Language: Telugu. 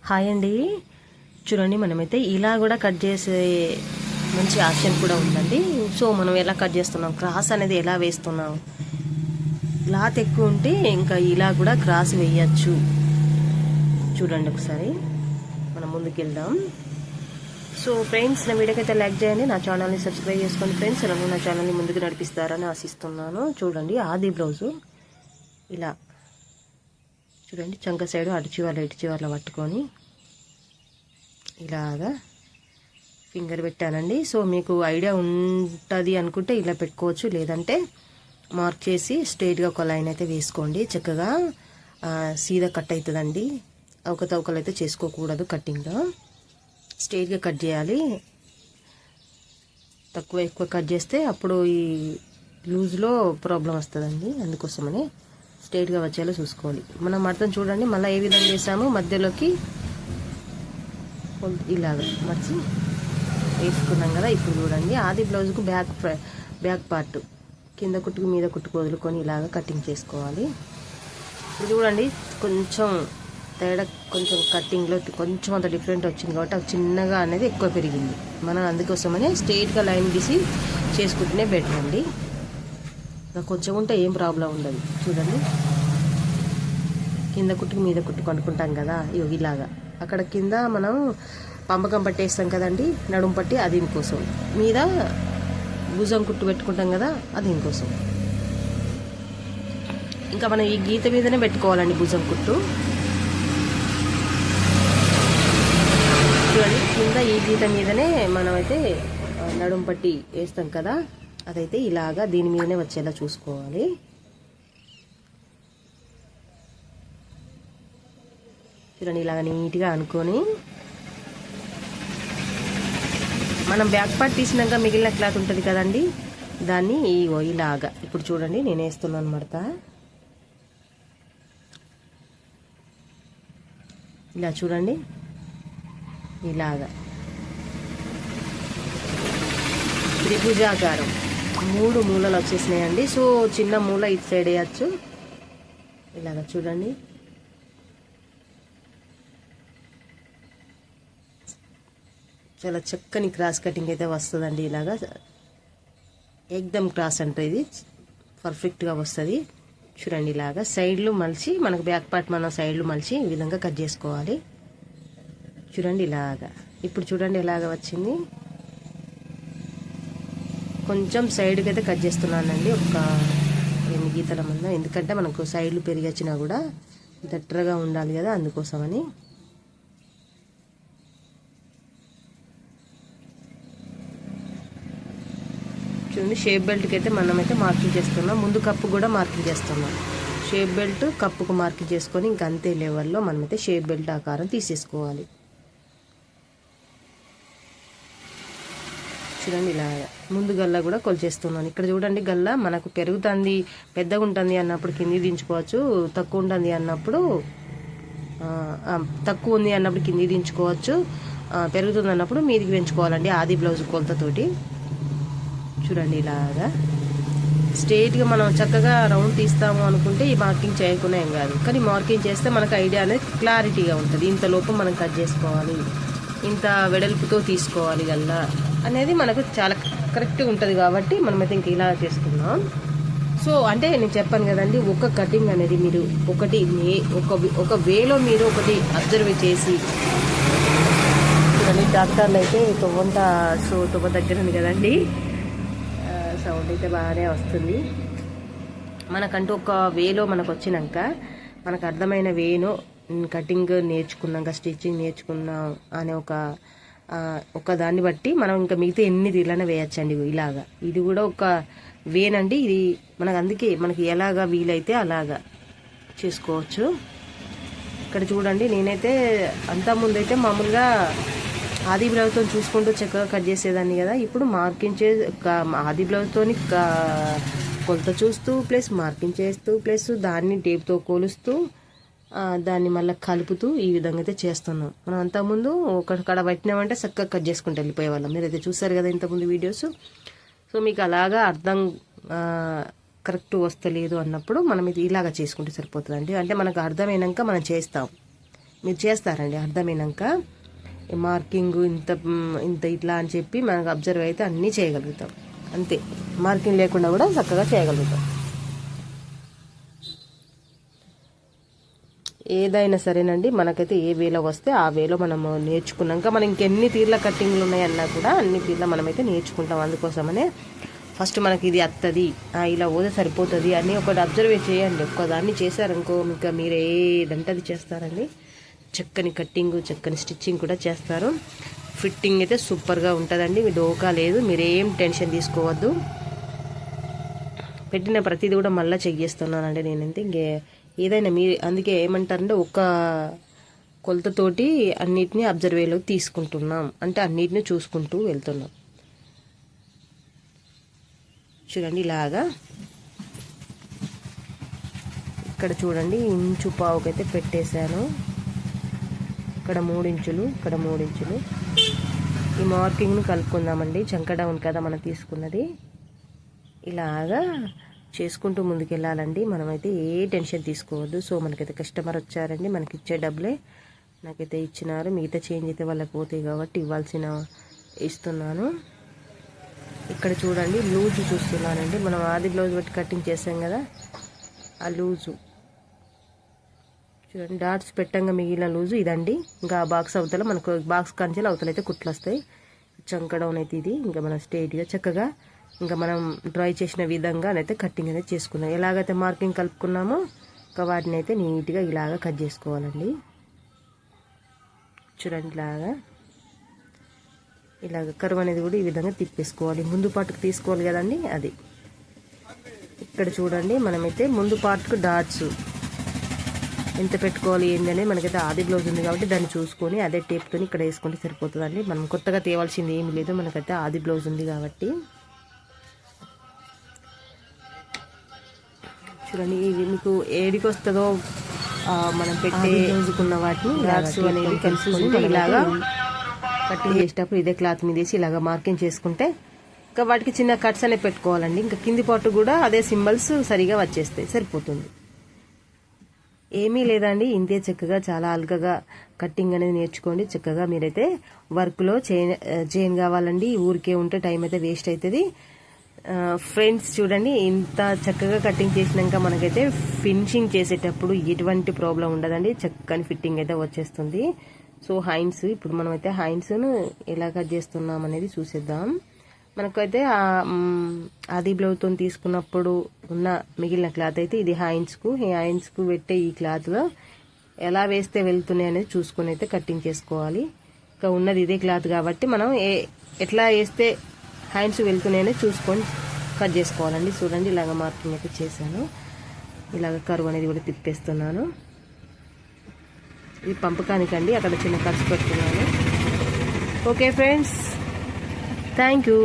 హాయ్ అండి. చూడండి, మనమైతే ఇలా కూడా కట్ చేసే మంచి ఆప్షన్ కూడా ఉందండి. సో మనం ఎలా కట్ చేస్తున్నాం, క్రాస్ అనేది ఎలా వేస్తున్నాం, క్లాత్ ఎక్కువ ఉంటే ఇంకా ఇలా కూడా క్రాస్ వేయచ్చు. చూడండి ఒకసారి, మనం ముందుకు వెళ్దాం. సో ఫ్రెండ్స్, నా వీడియోకి అయితే లైక్ చేయండి, నా ఛానల్ని సబ్స్క్రైబ్ చేసుకోండి ఫ్రెండ్స్. అలాగే నా ఛానల్ని ముందుకు నడిపిస్తారని ఆశిస్తున్నాను. చూడండి, ఆది బ్లౌజు ఇలా చూడండి, చంక సైడు అటు చివర్లో పట్టుకొని ఇలాగా ఫింగర్ పెట్టానండి. సో మీకు ఐడియా ఉంటుంది అనుకుంటే ఇలా పెట్టుకోవచ్చు, లేదంటే మార్క్ చేసి స్ట్రైట్గా ఒక లైన్ అయితే వేసుకోండి. చక్కగా సీదా కట్ అవుతుందండి. అవకతవకలు అయితే చేసుకోకూడదు. కట్టింగ్లో స్ట్రైట్గా కట్ చేయాలి. ఎక్కువ కట్ చేస్తే అప్పుడు ఈ లూజ్లో ప్రాబ్లం వస్తుందండి. అందుకోసమని స్ట్రైట్గా వచ్చేలా చూసుకోవాలి. మనం మడతం చూడండి, మళ్ళీ ఏ విధంగా చేసాము, మధ్యలోకి ఇలాగ మర్చి వేసుకున్నాం కదా. ఇప్పుడు చూడండి, ఆది బ్లౌజ్కు బ్యాక్ పార్ట్ కింద కుట్టుకు మీద కుట్టుకు వదులుకొని ఇలాగ కటింగ్ చేసుకోవాలి. ఇప్పుడు చూడండి, కొంచెం తేడా, కొంచెం కటింగ్లో కొంచెం అంత డిఫరెంట్ వచ్చింది కాబట్టి అది చిన్నగా అనేది ఎక్కువ పెరిగింది. మనం అందుకోసమని స్ట్రైట్గా లైన్ గీసి చేసుకుంటూనే బెటర్ అండి. కొంచెం ఉంటే ఏం ప్రాబ్లం ఉండదు. చూడండి, కింద కుట్టుకు మీద కుట్టుకు అనుకుంటాం కదా, ఇలాగా అక్కడ కింద మనం పంపకం పట్టేస్తాం కదండి, నడుము పట్టి, అది దీనికోసం. మీద భుజం కుట్టు పెట్టుకుంటాం కదా, అది దీనికోసం. ఇంకా మనం ఈ గీత మీదనే పెట్టుకోవాలండి భుజం కుట్టు. చూడండి, కింద ఈ గీత మీదనే మనమైతే నడుము పట్టి వేస్తాం కదా, అదైతే ఇలాగా దీని మీదనే వచ్చేలా చూసుకోవాలి. చూడండి, ఇలాగ నీట్గా అనుకొని మనం బ్యాక్ పార్ట్ తీసినాక మిగిలిన క్లాత్ ఉంటుంది కదండి, దాన్ని ఇలాగా ఇప్పుడు చూడండి నేను వేస్తున్నాను మడత. ఇలా చూడండి, ఇలాగా త్రిభుజాకారం 3 మూలలు వచ్చేసినాయండి. సో చిన్న మూల ఇటు సైడ్ వేయచ్చు. ఇలాగా చూడండి, చాలా చక్కని క్రాస్ కటింగ్ అయితే వస్తుందండి. ఇలాగా ఏకదమ్ క్రాస్ అంటే ఇది పర్ఫెక్ట్గా వస్తుంది. చూడండి, ఇలాగా సైడ్లు మలిచి మనకు బ్యాక్ పార్ట్ మనం సైడ్లు మలిచి ఈ విధంగా కట్ చేసుకోవాలి. చూడండి ఇలాగా. ఇప్పుడు చూడండి ఎలాగ వచ్చింది. కొంచెం సైడ్కి అయితే కట్ చేస్తున్నానండి, ఒక 2 గీతల మంద. ఎందుకంటే మనకు సైడ్లు పెరిగొచ్చినా కూడా దట్టరగా ఉండాలి కదా, అందుకోసమని. చూడండి, షేప్ బెల్ట్కి అయితే మనమైతే మార్కింగ్ చేస్తున్నాం. ముందు కప్పు కూడా మార్కింగ్ చేస్తున్నాం. షేప్ బెల్ట్ కప్పుకు మార్కింగ్ చేసుకొని ఇంక అంతే లెవెల్లో మనమైతే షేప్ బెల్ట్ ఆకారం తీసేసుకోవాలి. చూడండి, ఇలా ముందు గల్ల కూడా కొలిచేస్తున్నాను. ఇక్కడ చూడండి, గల్ల మనకు పెరుగుతుంది, పెద్దగా ఉంటుంది అన్నప్పుడు కింది దించుకోవచ్చు, తక్కువ ఉంటుంది అన్నప్పుడు తక్కువ ఉంది అన్నప్పుడు కింది దించుకోవచ్చు, పెరుగుతుంది అన్నప్పుడు మీదికి పెంచుకోవాలండి ఆది బ్లౌజ్ కొలతతోటి. చూడండి, ఇలాగా స్ట్రైట్గా మనం చక్కగా రౌండ్ తీస్తాము అనుకుంటే ఈ మార్కింగ్ చేయకుండా ఏం కాదు, కానీ మార్కింగ్ చేస్తే మనకు ఐడియా అనేది క్లారిటీగా ఉంటుంది. ఇంత లోపం మనం కట్ చేసుకోవాలి, ఇంత వెడల్పుతో తీసుకోవాలి గల్లా అనేది మనకు చాలా కరెక్ట్గా ఉంటుంది. కాబట్టి మనమైతే ఇంక ఇలా చేసుకున్నాం. సో అంటే నేను చెప్పాను కదండి, ఒక కటింగ్ అనేది మీరు ఒక వేలో మీరు ఒకటి అబ్జర్వ్ చేసి చూడండి. డాక్టర్లు అయితే తువ్వ దగ్గర ఉంది కదండి, సౌండ్ అయితే బాగానే వస్తుంది. మనకంటూ ఒక వేలో మనకు వచ్చినాక, మనకు అర్థమైన వేను కటింగ్ నేర్చుకున్నాక, స్టిచ్చింగ్ నేర్చుకున్నాం అనే ఒక దాన్ని బట్టి మనం ఇంకా మిగతా ఎన్ని ఇలానే వేయచ్చండి. ఇలాగా ఇది కూడా ఒక వేనండి ఇది. మనకు అందుకే మనకి ఎలాగా వీలైతే అలాగా చేసుకోవచ్చు. ఇక్కడ చూడండి, నేనైతే అంతకుముందైతే మామూలుగా ఆది బ్లౌజ్తో చూసుకుంటూ చక్కగా కట్ చేసేదాన్ని కదా. ఇప్పుడు మార్కింగ్ ఆది బ్లౌజ్తో కొలత చూస్తూ ప్లస్ మార్కింగ్ చేస్తూ ప్లస్ దాన్ని టేప్తో కొలుస్తూ దాన్ని మళ్ళీ కలుపుతూ ఈ విధంగా అయితే చేస్తున్నాం. మనం అంతకుముందు ఒకక్కడ పట్టినామంటే చక్కగా కట్ చేసుకుంటూ వెళ్ళిపోయేవాళ్ళం. మీరైతే చూసారు కదా ఇంతకుముందు వీడియోస్. సో మీకు అలాగా అర్థం కరెక్ట్ వస్తలేదు అన్నప్పుడు మనం ఇది ఇలాగ చేసుకుంటే సరిపోతుందండి. అంటే మనకు అర్థమైనాక మనం చేస్తాం. మీరు చేస్తారండి. అర్థమైనాక మార్కింగ్ ఇంత ఇంత ఇట్లా అని చెప్పి మనకు అబ్జర్వ్ అయితే అన్నీ చేయగలుగుతాం. అంతే, మార్కింగ్ లేకుండా కూడా చక్కగా చేయగలుగుతాం. ఏదైనా సరేనండి, మనకైతే ఏ వేలో వస్తే ఆ వేలో మనము నేర్చుకున్నాక మనం ఇంకెన్ని తీర్ల కట్టింగ్లు ఉన్నాయన్నా కూడా అన్ని తీర్ల మనమైతే నేర్చుకుంటాం. అందుకోసమనే ఫస్ట్ మనకి ఇది వస్తుంది, ఇలా పోతే సరిపోతుంది అని ఒకటి అబ్జర్వ్ చేయండి. ఒక్కదాన్ని చేశారనుకో ఇంకా మీరు ఏదంటే అది చేస్తారండి. చక్కని కట్టింగ్, చక్కని స్టిచ్చింగ్ కూడా చేస్తారు. ఫిట్టింగ్ అయితే సూపర్గా ఉంటుందండి. మీ డోకా లేదు, మీరేం టెన్షన్ తీసుకోవద్దు. పెట్టిన ప్రతిదీ కూడా మళ్ళీ చెక్ చేస్తున్నానండి నేనంతే. ఇంకే ఏదైనా మీరు అందుకే ఏమంటారంటే ఒక కొలతతోటి అన్నిటినీ అబ్జర్వేలో తీసుకుంటున్నాం, అంటే అన్నిటిని చూసుకుంటూ వెళ్తున్నాం. చూడండి ఇలాగా ఇక్కడ చూడండి ఇంచు పావుకైతే పెట్టేశాను. ఇక్కడ 3 ఇంచులు, ఇక్కడ 3 ఇంచులు. ఈ మార్కింగ్ను కలుపుకుందామండి. చంక డౌన్ కదా మనం తీసుకున్నది. ఇలాగా చేసుకుంటూ ముందుకెళ్ళాలండి. మనమైతే ఏ టెన్షన్ తీసుకోవద్దు. సో మనకైతే కస్టమర్ వచ్చారండి, మనకి ఇచ్చే డబ్బులే నాకైతే ఇచ్చినారు. మిగతా చేంజ్ అయితే వాళ్ళకి పోతాయి కాబట్టి ఇస్తున్నాను. ఇక్కడ చూడండి లూజు చూస్తున్నానండి. మనం ఆది బ్లౌజ్ పెట్టి కటింగ్ చేసాం కదా, ఆ లూజు చూడండి. డాట్స్ పెట్టంగా మిగిలిన లూజు ఇదండి. ఇంకా బాక్స్ అవతల మనకు బాక్స్ కంచెలు అవతలైతే కుట్లు వస్తాయి. చంక డౌన్ అయితే ఇది. ఇంకా మనం స్ట్రైట్గా చక్కగా ఇంకా మనం డ్రై చేసిన విధంగా అయితే కటింగ్ అనేది చేసుకున్నాం. ఎలాగైతే మార్కింగ్ కలుపుకున్నామో ఇంకా వాటిని అయితే నీట్గా ఇలాగా కట్ చేసుకోవాలండి. చూడండి ఇలాగ కర్వ్ అనేది కూడా ఈ విధంగా తిప్పేసుకోవాలి. ముందు పార్ట్కి తీసుకోవాలి కదండి, అది. ఇక్కడ చూడండి మనమైతే ముందు పార్ట్కు డాట్స్ ఎంత పెట్టుకోవాలి ఏంటనే మనకైతే ఆది బ్లౌజ్ ఉంది కాబట్టి దాన్ని చూసుకొని అదే టేప్తో ఇక్కడ వేసుకుంటే సరిపోతుందండి. మనం కొత్తగా తేవాల్సింది ఏమి లేదు, మనకైతే ఆది బ్లౌజ్ ఉంది కాబట్టి. చూడండి ఇవి మీకు ఏడికి వస్తుందో మనం పెట్టే రోజుకున్న వాటిని డాట్స్ అనేది కలుసుకుంటే ఇలాగా కటింగ్ చేసేటప్పుడు ఇదే క్లాత్ మీద వేసి ఇలాగా మార్కింగ్ చేసుకుంటే ఇంకా వాటికి చిన్న కట్స్ అనేవి పెట్టుకోవాలండి. ఇంకా కింది పాటు కూడా అదే సింబల్స్ సరిగా వచ్చేస్తాయి, సరిపోతుంది. ఏమీ లేదండి, ఇంతే. చక్కగా చాలా అల్కగా కట్టింగ్ అనేది నేర్చుకోండి. చక్కగా మీరైతే వర్క్లో చైన్ కావాలండి. ఊరికే ఉంటే టైం అయితే వేస్ట్ అవుతుంది. ఫ్రెండ్స్ చూడండి ఇంత చక్కగా కటింగ్ చేసినాక మనకైతే ఫినిషింగ్ చేసేటప్పుడు ఎటువంటి ప్రాబ్లం ఉండదండి. చక్కని ఫిట్టింగ్ అయితే వచ్చేస్తుంది. సో హైన్స్ ఇప్పుడు మనమైతే హైన్స్ను ఎలా కట్ చేస్తున్నాం అనేది చూసేద్దాం. మనకైతే ఆది బ్లౌజ్తో తీసుకున్నప్పుడు ఉన్న మిగిలిన క్లాత్ అయితే ఇది హైన్స్కు పెట్టే ఈ క్లాత్లో ఎలా వేస్తే వెళ్తున్నాయి అనేది చూసుకొని అయితే కటింగ్ చేసుకోవాలి. ఇంకా ఉన్నది ఇదే క్లాత్ కాబట్టి మనం ఎట్లా వేస్తే హ్యాండ్స్ వెళ్తున్నాయని చూసుకొని కట్ చేసుకోవాలండి. చూడండి ఇలాగ మార్కింగ్ అయితే చేశాను. ఇలాగ కర్వ్ అనేది కూడా తిప్పేస్తున్నాను. ఇది పంపకానికండి, అక్కడ చిన్న ఖర్చు పెడుతున్నాను. Okay friends, thank you.